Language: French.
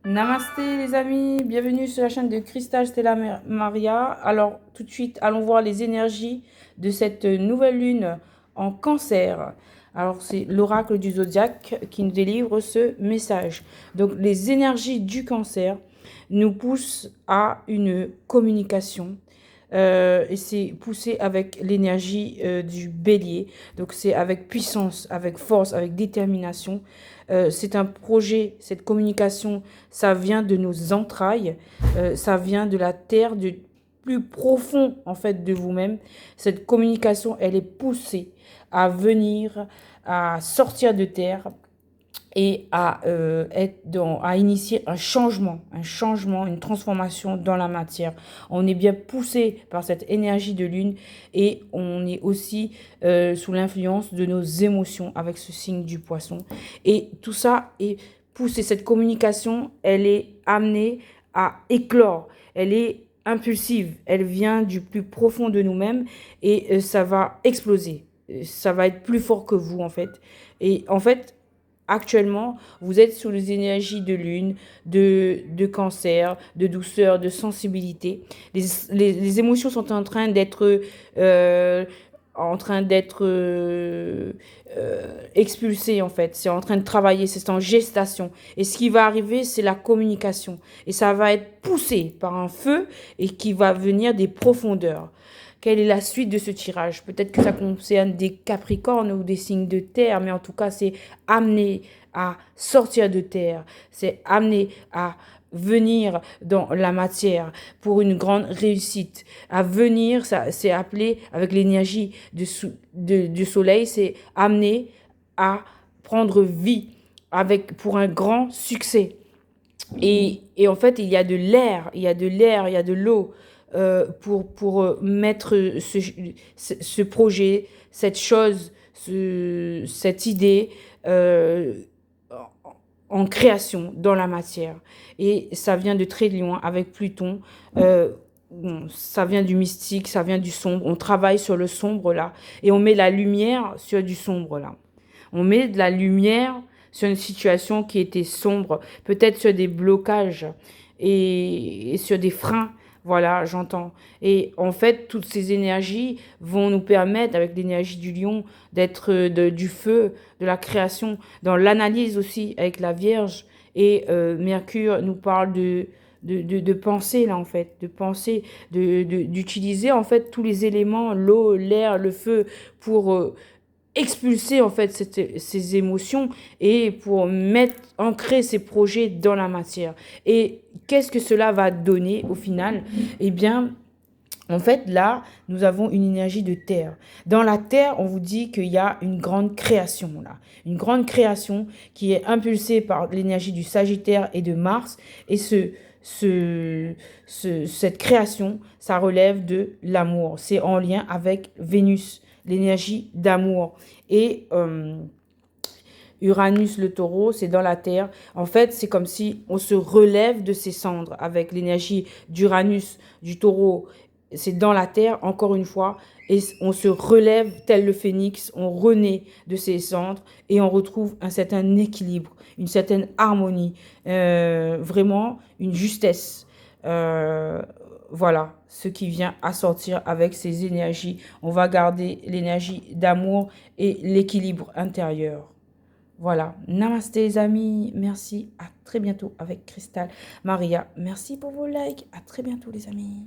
Namasté les amis, bienvenue sur la chaîne de Cristal Stella Maria. Alors tout de suite, allons voir les énergies de cette nouvelle lune en cancer. Alors c'est l'oracle du zodiaque qui nous délivre ce message. Donc les énergies du cancer nous poussent à une communication. Et c'est poussé avec l'énergie du bélier. Donc c'est avec puissance, avec force, avec détermination. C'est un projet, cette communication, ça vient de nos entrailles, ça vient de la terre, du plus profond en fait de vous-même. Cette communication, elle est poussée à venir, à sortir de terre et à initier un changement, une transformation dans la matière. On est bien poussé par cette énergie de lune et on est aussi sous l'influence de nos émotions avec ce signe du poisson. Et tout ça est poussé, cette communication, elle est amenée à éclore, elle est impulsive, elle vient du plus profond de nous-mêmes et ça va exploser. Ça va être plus fort que vous en fait. Et en fait, actuellement, vous êtes sous les énergies de lune, de cancer, de douceur, de sensibilité. Les émotions sont euh, en train d'être expulsées, en fait. C'est en train de travailler, c'est en gestation. Et ce qui va arriver, c'est la communication. Et ça va être poussé par un feu et qui va venir des profondeurs. Quelle est la suite de ce tirage? Peut-être que ça concerne des capricornes ou des signes de terre, mais en tout cas, c'est amené à sortir de terre. C'est amené à venir dans la matière pour une grande réussite. À venir, ça, c'est appelé avec l'énergie du soleil, c'est amené à prendre vie pour un grand succès. Et en fait, il y a de l'air, il y a de l'air, il y a de l'eau pour mettre ce projet, cette chose, cette idée euh, en création dans la matière. Et ça vient de très loin avec Pluton. Bon, ça vient du mystique, ça vient du sombre. On travaille sur le sombre là et on met la lumière sur du sombre là. On met de la lumière sur une situation qui était sombre, peut-être sur des blocages et sur des freins. Voilà, j'entends. Et en fait, toutes ces énergies vont nous permettre, avec l'énergie du lion, d'être du feu, de la création, dans l'analyse aussi avec la Vierge. Et Mercure nous parle de penser, là, en fait, de penser, d'utiliser, en fait, tous les éléments, l'eau, l'air, le feu, pour expulser en fait ces émotions et pour ancrer ces projets dans la matière. Et qu'est-ce que cela va donner au final? Eh bien, en fait, là, nous avons une énergie de terre. Dans la terre, on vous dit qu'il y a une grande création, là. Une grande création qui est impulsée par l'énergie du Sagittaire et de Mars. Et cette création, ça relève de l'amour. C'est en lien avec Vénus, l'énergie d'amour. Et Uranus, le taureau, c'est dans la terre. En fait, c'est comme si on se relève de ses cendres avec l'énergie d'Uranus, du taureau. C'est dans la terre, encore une fois, et on se relève tel le phénix, on renaît de ses cendres et on retrouve un certain équilibre, une certaine harmonie, vraiment une justesse. Voilà ce qui vient assortir avec ces énergies. On va garder l'énergie d'amour et l'équilibre intérieur. Voilà. Namasté les amis. Merci. À très bientôt avec Cristal Maria. Merci pour vos likes. À très bientôt les amis.